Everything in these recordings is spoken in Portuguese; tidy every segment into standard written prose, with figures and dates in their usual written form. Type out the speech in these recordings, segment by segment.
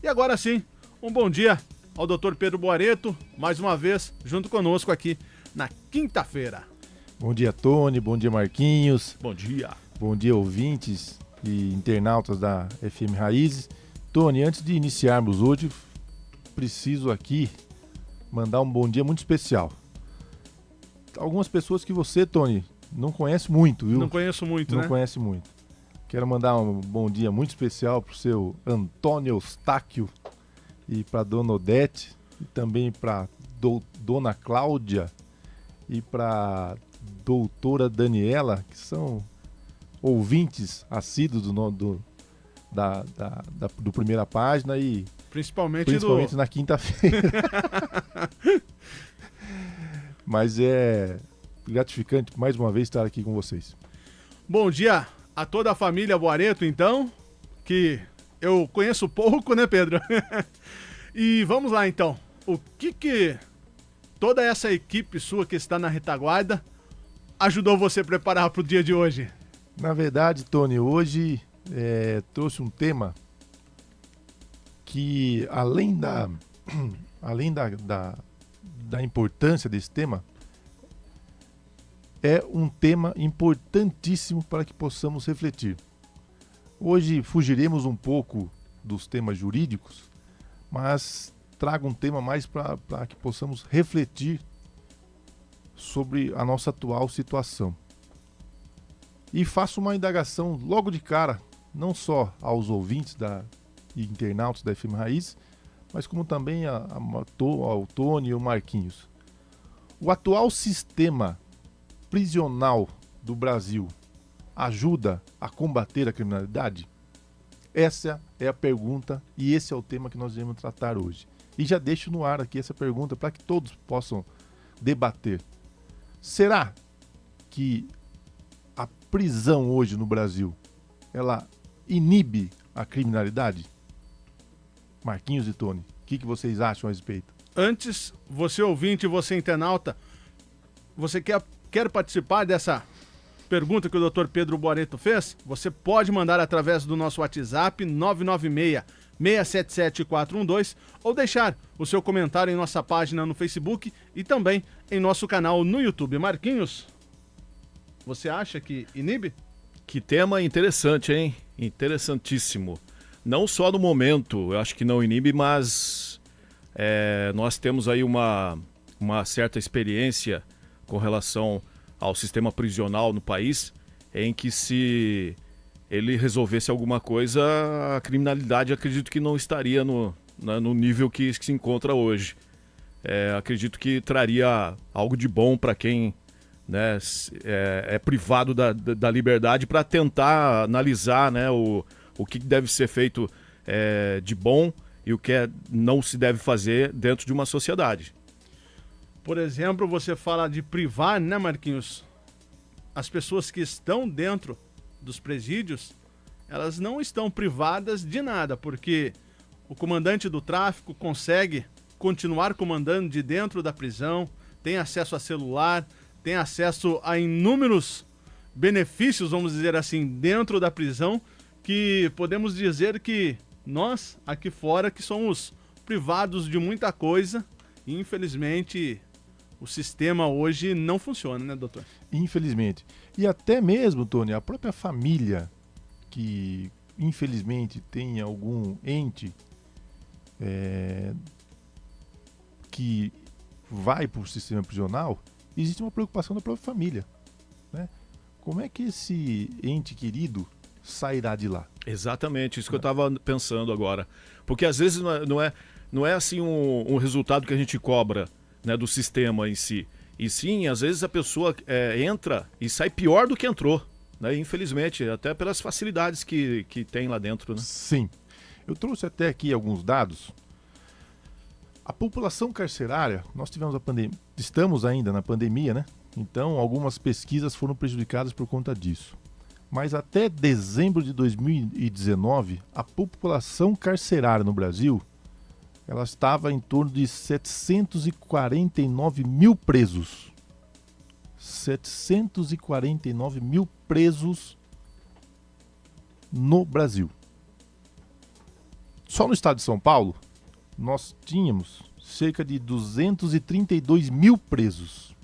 E agora sim, um bom dia ao Dr. Pedro Boareto, mais uma vez junto conosco aqui na quinta-feira. Bom dia, Tony, bom dia, Marquinhos. Bom dia. Bom dia, ouvintes e internautas da FM Raízes. Tony, antes de iniciarmos hoje, preciso aqui mandar um bom dia muito especial. Algumas pessoas que você, Tony, não conhece muito, viu? Não conheço muito, Não né? conhece muito. Quero mandar um bom dia muito especial para o seu Antônio Eustáquio e para Dona Odete e também para Dona Cláudia e para Doutora Daniela, que são ouvintes assíduos do Primeira Página e Principalmente na quinta-feira. Mas é gratificante mais uma vez estar aqui com vocês. Bom dia a toda a família Boareto, então, que eu conheço pouco, né, Pedro? E vamos lá, então. O que toda essa equipe sua que está na retaguarda ajudou você a preparar para o dia de hoje? Na verdade, Tony, hoje trouxe um tema que, além da importância desse tema, é um tema importantíssimo para que possamos refletir. Hoje fugiremos um pouco dos temas jurídicos, mas trago um tema mais para que possamos refletir sobre a nossa atual situação. E faço uma indagação logo de cara, não só aos ouvintes e internautas da FM Raiz, mas como também ao Tony e ao Marquinhos. O atual sistema prisional do Brasil ajuda a combater a criminalidade? Essa é a pergunta e esse é o tema que nós iremos tratar hoje. E já deixo no ar aqui essa pergunta para que todos possam debater. Será que a prisão hoje no Brasil, ela inibe a criminalidade? Marquinhos e Tony, o que vocês acham a respeito? Antes, você ouvinte e você internauta, você quer participar dessa pergunta que o Dr. Pedro Boareto fez? Você pode mandar através do nosso WhatsApp 996-677-412 ou deixar o seu comentário em nossa página no Facebook e também em nosso canal no YouTube. Marquinhos, você acha que inibe? Que tema interessante, hein? Interessantíssimo. Não só no momento, eu acho que não inibe, mas nós temos aí uma certa experiência com relação ao sistema prisional no país, em que se ele resolvesse alguma coisa, a criminalidade acredito que não estaria no nível que se encontra hoje. Acredito que traria algo de bom para quem, né, é privado da liberdade, para tentar analisar, né, o que deve ser feito de bom e o que não se deve fazer dentro de uma sociedade. Por exemplo, você fala de privar, né, Marquinhos? As pessoas que estão dentro dos presídios, elas não estão privadas de nada, porque o comandante do tráfico consegue continuar comandando de dentro da prisão, tem acesso a celular, tem acesso a inúmeros benefícios, vamos dizer assim, dentro da prisão, que podemos dizer que nós, aqui fora, que somos privados de muita coisa e, infelizmente, o sistema hoje não funciona, né, doutor? Infelizmente. E até mesmo, Tony, a própria família que, infelizmente, tem algum ente que vai para o sistema prisional, existe uma preocupação da própria família, né? Como é que esse ente querido sairá de lá? Exatamente, isso que eu estava pensando agora. Porque às vezes não é assim um resultado que a gente cobra, né, do sistema em si. E sim, às vezes a pessoa entra e sai pior do que entrou, né? Infelizmente, até pelas facilidades que tem lá dentro, né? Sim. Eu trouxe até aqui alguns dados. A população carcerária, nós estamos ainda na pandemia, né? Então, algumas pesquisas foram prejudicadas por conta disso. Mas até dezembro de 2019, a população carcerária no Brasil, ela estava em torno de 749 mil presos. 749 mil presos no Brasil. Só no estado de São Paulo, nós tínhamos cerca de 232 mil presos.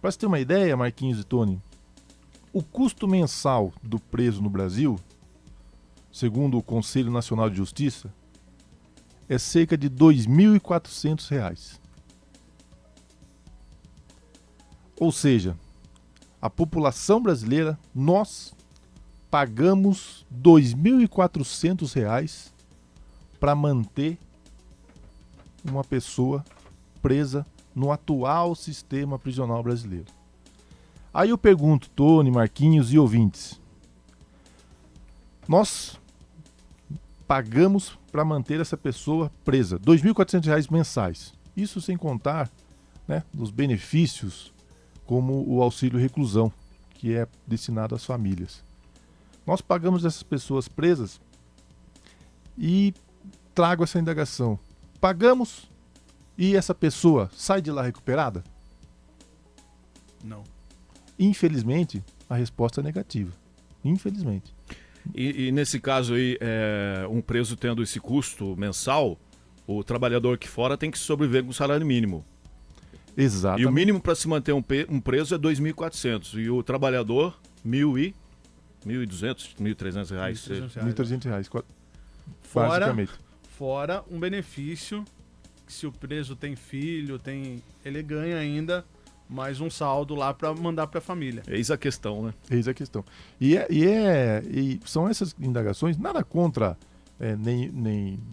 Para você ter uma ideia, Marquinhos e Tony, o custo mensal do preso no Brasil, segundo o Conselho Nacional de Justiça, é cerca de R$ 2.400. Ou seja, a população brasileira, nós pagamos R$ 2.400 para manter uma pessoa presa no atual sistema prisional brasileiro. Aí eu pergunto, Tony, Marquinhos e ouvintes, nós pagamos para manter essa pessoa presa R$ 2.400 mensais. Isso sem contar, né, os benefícios como o auxílio reclusão, que é destinado às famílias. Nós pagamos essas pessoas presas e trago essa indagação. Pagamos e essa pessoa sai de lá recuperada? Não. Infelizmente, a resposta é negativa. Infelizmente. E nesse caso aí, um preso tendo esse custo mensal, o trabalhador aqui fora tem que sobreviver com o salário mínimo. Exatamente. E o mínimo para se manter um preso é R$ 2.400. E o trabalhador, R$ 1.200, R$ 1.300. R$ 1.300, basicamente. Fora um benefício que se o preso tem filho, ele ganha ainda mais um saldo lá para mandar para a família. Eis a questão, né? Eis a questão. E são essas indagações, nada contra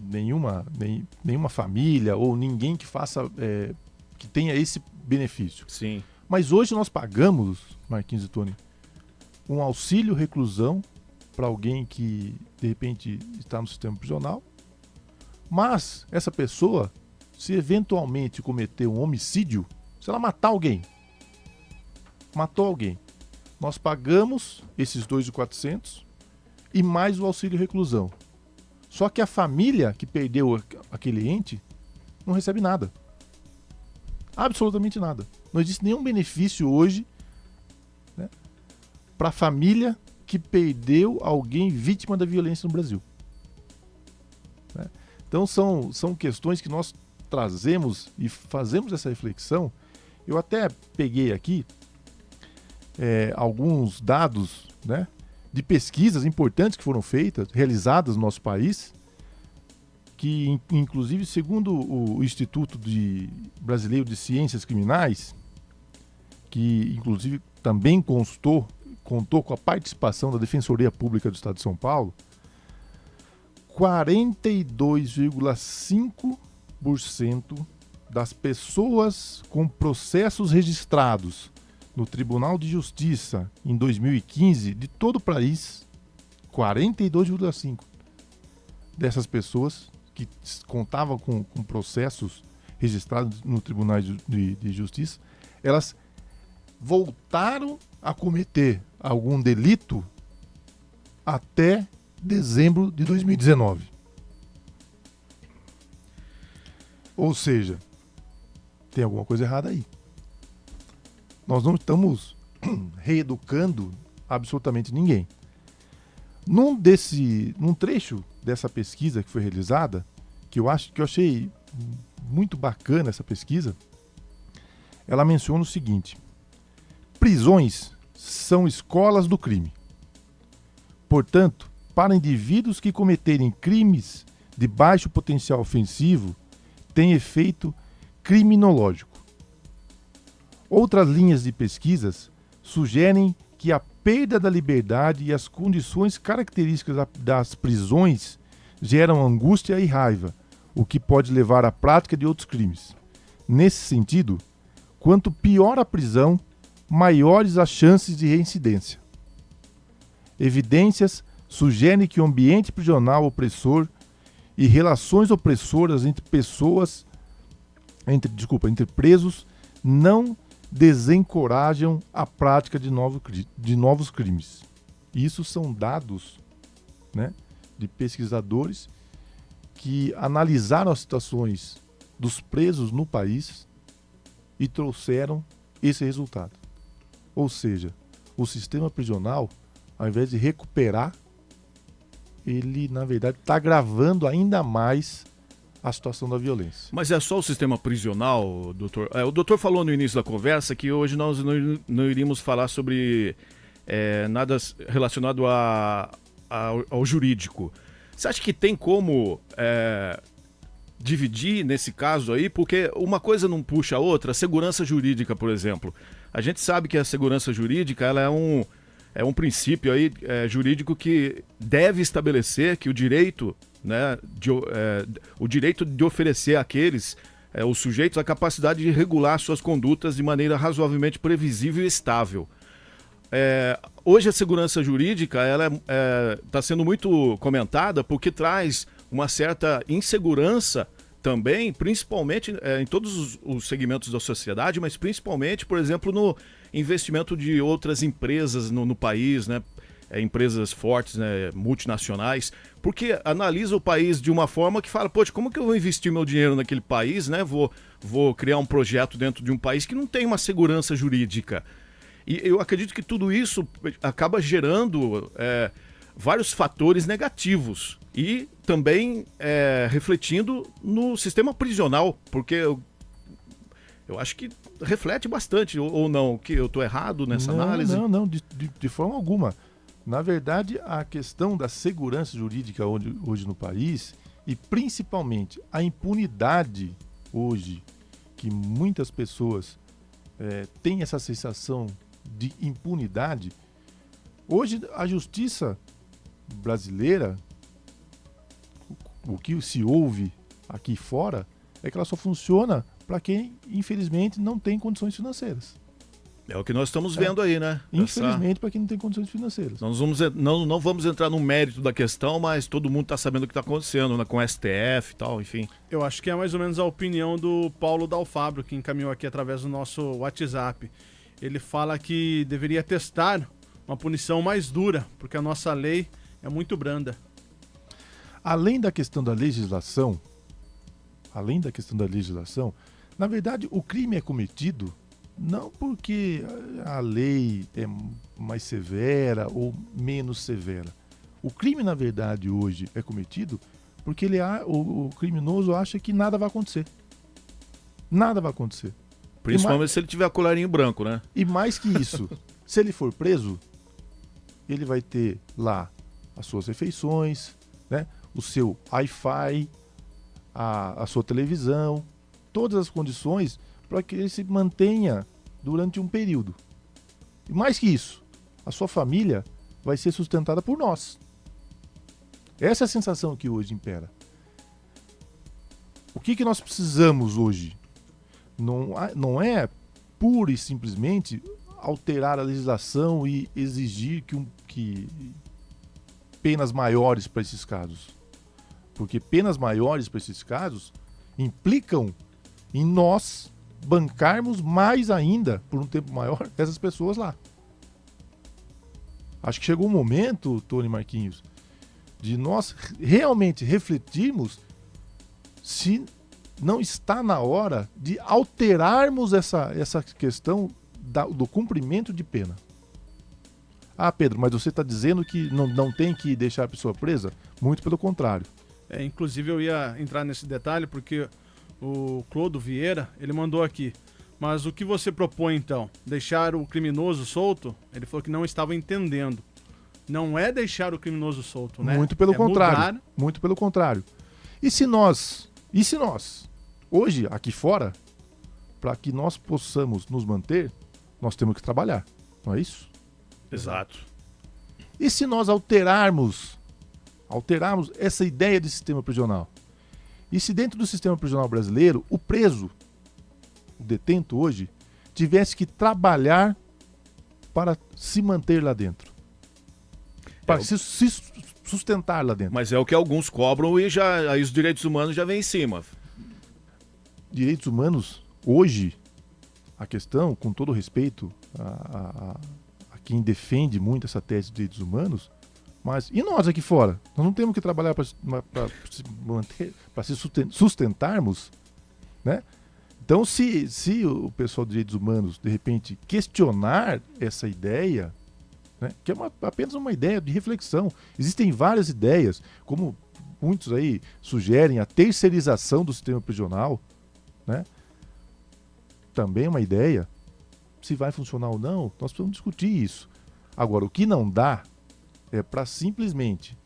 nenhuma família ou ninguém que faça, que tenha esse benefício. Sim. Mas hoje nós pagamos, Marquinhos e Tony, um auxílio reclusão para alguém que de repente está no sistema prisional, mas essa pessoa, se eventualmente cometer um homicídio, se ela matou alguém, nós pagamos esses 2.400 e mais o auxílio reclusão. Só que a família que perdeu aquele ente não recebe nada. Absolutamente nada. Não existe nenhum benefício hoje, né, para a família que perdeu alguém vítima da violência no Brasil. Né? Então são questões que nós trazemos e fazemos essa reflexão. Eu até peguei aqui alguns dados, né, de pesquisas importantes que foram realizadas no nosso país, que inclusive segundo o Instituto Brasileiro de Ciências Criminais, que inclusive também contou com a participação da Defensoria Pública do Estado de São Paulo, 42,5% das pessoas com processos registrados no Tribunal de Justiça em 2015 de todo o país, 42,5% dessas pessoas que contavam com processos registrados no Tribunal de Justiça, elas voltaram a cometer algum delito até dezembro de 2019. Ou seja, tem alguma coisa errada aí. Nós não estamos reeducando absolutamente ninguém. Num trecho dessa pesquisa que foi realizada, que eu achei muito bacana essa pesquisa, ela menciona o seguinte: prisões são escolas do crime. Portanto, para indivíduos que cometerem crimes de baixo potencial ofensivo, tem efeito criminológico. Outras linhas de pesquisas sugerem que a perda da liberdade e as condições características das prisões geram angústia e raiva, o que pode levar à prática de outros crimes. Nesse sentido, quanto pior a prisão, maiores as chances de reincidência. Evidências sugerem que o ambiente prisional opressor e relações opressoras entre presos não desencorajam a prática de novos crimes. Isso são dados, né, de pesquisadores que analisaram as situações dos presos no país e trouxeram esse resultado. Ou seja, o sistema prisional, ao invés de recuperar, ele na verdade está agravando ainda mais a situação da violência. Mas é só o sistema prisional, doutor? O doutor falou no início da conversa que hoje nós não iríamos falar sobre nada relacionado ao jurídico. Você acha que tem como dividir nesse caso aí? Porque uma coisa não puxa a outra. A segurança jurídica, por exemplo. A gente sabe que a segurança jurídica ela é um princípio aí, jurídico que deve estabelecer que o direito, né, o direito de oferecer àqueles, os sujeitos, a capacidade de regular suas condutas de maneira razoavelmente previsível e estável. Hoje a segurança jurídica ela está sendo muito comentada porque traz uma certa insegurança também, principalmente em todos os segmentos da sociedade, mas principalmente, por exemplo, no investimento de outras empresas no país, né? Empresas fortes, né? Multinacionais, porque analisa o país de uma forma que fala, poxa, como que eu vou investir meu dinheiro naquele país, né? Vou criar um projeto dentro de um país que não tem uma segurança jurídica. E eu acredito que tudo isso acaba gerando vários fatores negativos e também refletindo no sistema prisional, porque eu acho que reflete bastante, ou não, que eu estou errado nessa análise? Não, de forma alguma. Na verdade, a questão da segurança jurídica hoje no país, e principalmente a impunidade hoje, que muitas pessoas têm essa sensação de impunidade. Hoje a justiça brasileira, o que se ouve aqui fora, é que ela só funciona para quem, infelizmente, não tem condições financeiras. É o que nós estamos vendo aí, né? Infelizmente, para quem não tem condições financeiras. Nós não vamos entrar no mérito da questão, mas todo mundo está sabendo o que está acontecendo, né? Com o STF e tal, enfim. Eu acho que é mais ou menos a opinião do Paulo Dalfabro, que encaminhou aqui através do nosso WhatsApp. Ele fala que deveria testar uma punição mais dura, porque a nossa lei é muito branda. Além da questão da legislação, na verdade, o crime é cometido não porque a lei é mais severa ou menos severa. O crime, na verdade, hoje é cometido porque o criminoso acha que nada vai acontecer. Nada vai acontecer. Principalmente se ele tiver colarinho branco, né? E mais que isso, se ele for preso, ele vai ter lá as suas refeições, né? O seu Wi-Fi, a sua televisão, todas as condições para que ele se mantenha durante um período. E mais que isso, a sua família vai ser sustentada por nós. Essa é a sensação que hoje impera. O que nós precisamos hoje? Não é pura e simplesmente alterar a legislação e exigir que penas maiores para esses casos. Porque penas maiores para esses casos implicam em nós bancarmos mais ainda, por um tempo maior, essas pessoas lá. Acho que chegou um momento, Tony Marquinhos, de nós realmente refletirmos se não está na hora de alterarmos essa questão do cumprimento de pena. Ah, Pedro, mas você está dizendo que não tem que deixar a pessoa presa? Muito pelo contrário. Inclusive eu ia entrar nesse detalhe porque o Clodo Vieira, ele mandou aqui. Mas o que você propõe então? Deixar o criminoso solto? Ele falou que não estava entendendo. Não é deixar o criminoso solto, né? Muito pelo contrário. Mudar... Muito pelo contrário. E se nós, hoje, aqui fora, para que nós possamos nos manter, nós temos que trabalhar. Não é isso? Exato. E se nós alterarmos essa ideia de sistema prisional? E se dentro do sistema prisional brasileiro, o preso, o detento hoje, tivesse que trabalhar para se manter lá dentro? Para se sustentar lá dentro. Mas é o que alguns cobram e aí os direitos humanos já vêm em cima. Direitos humanos, hoje, a questão, com todo respeito a quem defende muito essa tese de direitos humanos, mas e nós aqui fora? Nós não temos que trabalhar para se manter, para se sustentarmos, né? Então, se o pessoal de direitos humanos, de repente, questionar essa ideia, né? Que é apenas uma ideia de reflexão. Existem várias ideias, como muitos aí sugerem a terceirização do sistema prisional, né? Também é uma ideia. Se vai funcionar ou não, nós precisamos discutir isso. Agora, o que não dá é para simplesmente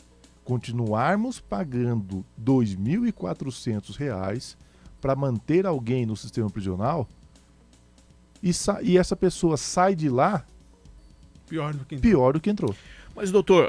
continuarmos pagando R$ 2.400 para manter alguém no sistema prisional e essa pessoa sai de lá pior do que entrou. Mas, doutor...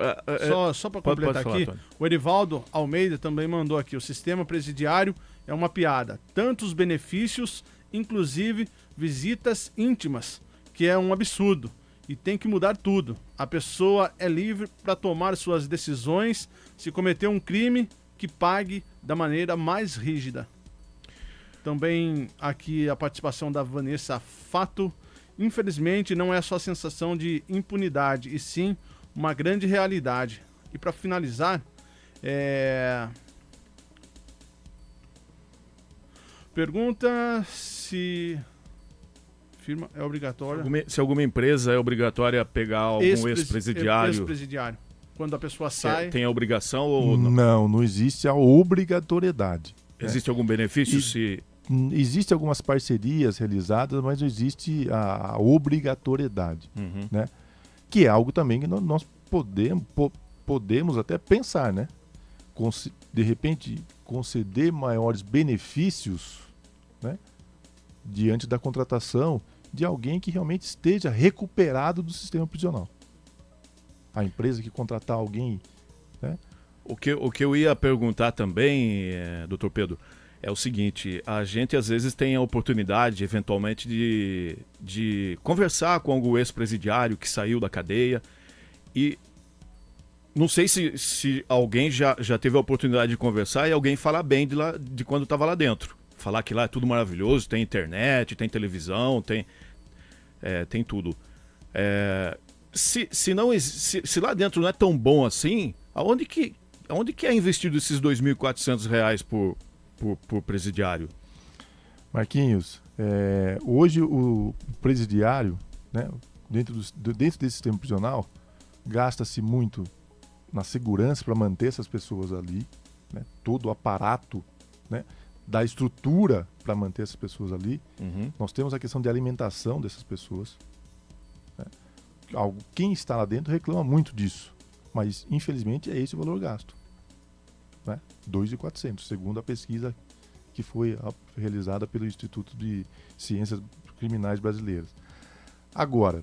Só para completar falar, aqui, Antônio. o Erivaldo Almeida também mandou aqui, o sistema presidiário é uma piada. Tantos benefícios, inclusive visitas íntimas, que é um absurdo. E tem que mudar tudo. A pessoa é livre para tomar suas decisões. Se cometer um crime, que pague da maneira mais rígida. Também aqui a participação da Vanessa Fato. Infelizmente não é só sensação de impunidade, e sim uma grande realidade. E para finalizar, pergunta se firma é obrigatória. Se alguma empresa é obrigatória pegar algum ex-presidiário. Ex-presidiário. Quando a pessoa sai. Tem a obrigação ou não? Não existe a obrigatoriedade. Existe algum benefício se... Existem algumas parcerias realizadas, mas não existe a obrigatoriedade, né? Que é algo também que nós podemos até pensar, né? De repente, conceder maiores benefícios, né? Diante da contratação de alguém que realmente esteja recuperado do sistema prisional. A empresa que contratar alguém, né? O que eu ia perguntar também, doutor Pedro, é o seguinte: a gente às vezes tem a oportunidade, eventualmente, de conversar com algum ex-presidiário que saiu da cadeia, e não sei se alguém já teve a oportunidade de conversar e alguém falar bem de quando estava lá dentro. Falar que lá é tudo maravilhoso, tem internet, tem televisão, tem tudo. Se lá dentro não é tão bom assim, aonde que é investido esses R$ 2.400 por presidiário? Marquinhos, hoje o presidiário, né, dentro desse sistema prisional, gasta-se muito na segurança para manter essas pessoas ali, né, todo o aparato, né, da estrutura para manter essas pessoas ali. Nós temos a questão de alimentação dessas pessoas, né. Quem está lá dentro reclama muito disso, mas infelizmente é esse o valor gasto, né? 2.400, segundo a pesquisa que foi realizada pelo Instituto de Ciências Criminais Brasileiras. Agora,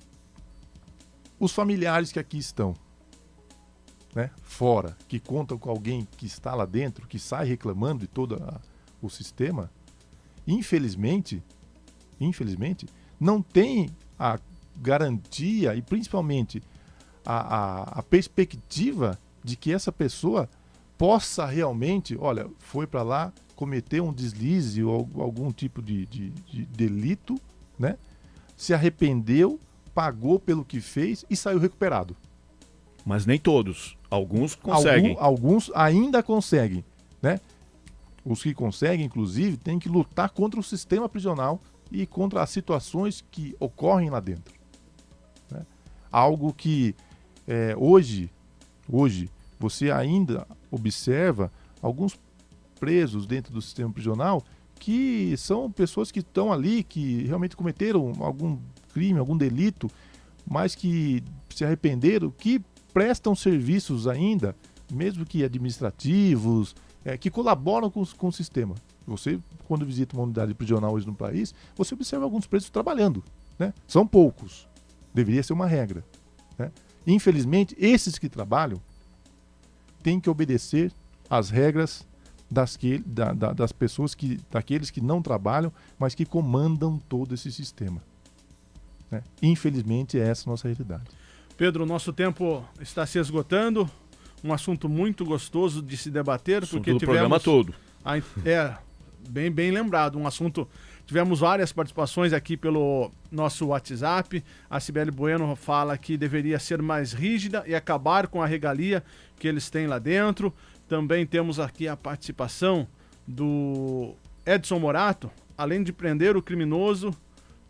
os familiares que aqui estão, né, fora, que contam com alguém que está lá dentro, que sai reclamando de todo o sistema, infelizmente, não tem a garantia e principalmente a perspectiva de que essa pessoa possa realmente, olha, foi para lá, cometeu um deslize ou algum tipo de delito, né? Se arrependeu, pagou pelo que fez e saiu recuperado. Mas nem todos. Alguns conseguem. Alguns ainda conseguem, né? Os que conseguem, inclusive, têm que lutar contra o sistema prisional e contra as situações que ocorrem lá dentro, né? Algo que hoje você ainda observa alguns presos dentro do sistema prisional que são pessoas que estão ali, que realmente cometeram algum crime, algum delito, mas que se arrependeram, que prestam serviços ainda, mesmo que administrativos, que colaboram com o sistema. Você, quando visita uma unidade prisional hoje no país, você observa alguns presos trabalhando, né? São poucos, deveria ser uma regra, né? Infelizmente, esses que trabalham têm que obedecer às regras das pessoas daqueles que não trabalham, mas que comandam todo esse sistema, né? Infelizmente, é essa a nossa realidade. Pedro, nosso tempo está se esgotando. Um assunto muito gostoso de se debater, Assunto porque do tivemos programa todo. Bem lembrado, um assunto. Tivemos várias participações aqui pelo nosso WhatsApp. A Cibele Bueno fala que deveria ser mais rígida e acabar com a regalia que eles têm lá dentro. Também temos aqui a participação do Edson Morato. Além de prender o criminoso,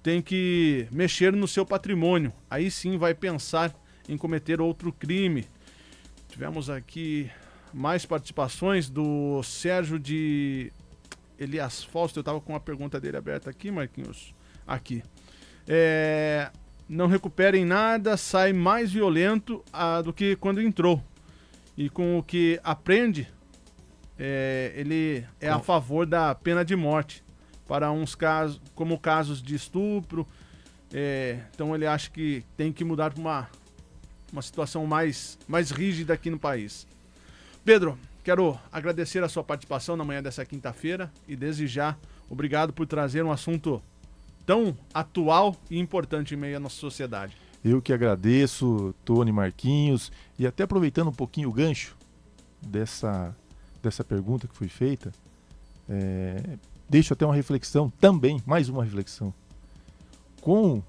tem que mexer no seu patrimônio. Aí sim vai pensar em cometer outro crime. Tivemos aqui mais participações do Sérgio de Elias Fausto. Eu estava com a pergunta dele aberta aqui, Marquinhos. Aqui. Não recuperem nada, sai mais violento do que quando entrou. E com o que aprende, ele é a favor da pena de morte para uns casos, como casos de estupro. Então ele acha que tem que mudar para uma situação mais rígida aqui no país. Pedro, quero agradecer a sua participação na manhã dessa quinta-feira e desde já, obrigado por trazer um assunto tão atual e importante em meio à nossa sociedade. Eu que agradeço, Tony, Marquinhos, e até aproveitando um pouquinho o gancho dessa pergunta que foi feita, deixo até uma reflexão também, mais uma reflexão. Com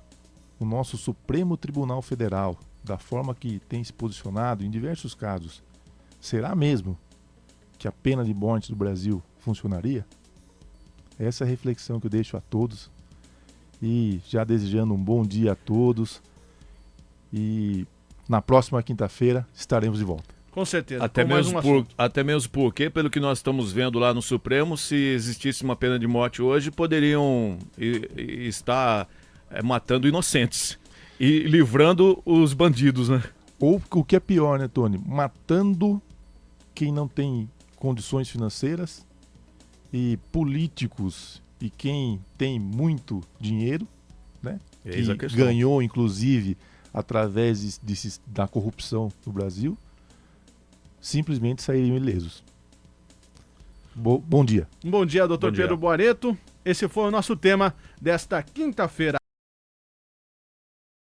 o nosso Supremo Tribunal Federal, da forma que tem se posicionado em diversos casos, será mesmo que a pena de morte do Brasil funcionaria? Essa é a reflexão que eu deixo a todos. E já desejando um bom dia a todos. E na próxima quinta-feira estaremos de volta. Com certeza. Até mesmo porque, pelo que nós estamos vendo lá no Supremo, se existisse uma pena de morte hoje, poderiam estar matando inocentes e livrando os bandidos, né? Ou o que é pior, né, Tony? Matando quem não tem condições financeiras e políticos e quem tem muito dinheiro, né? Que ganhou, inclusive, através da corrupção no Brasil, simplesmente sairiam ilesos. Bom dia. Um bom dia, doutor Pedro Boareto. Esse foi o nosso tema desta quinta-feira.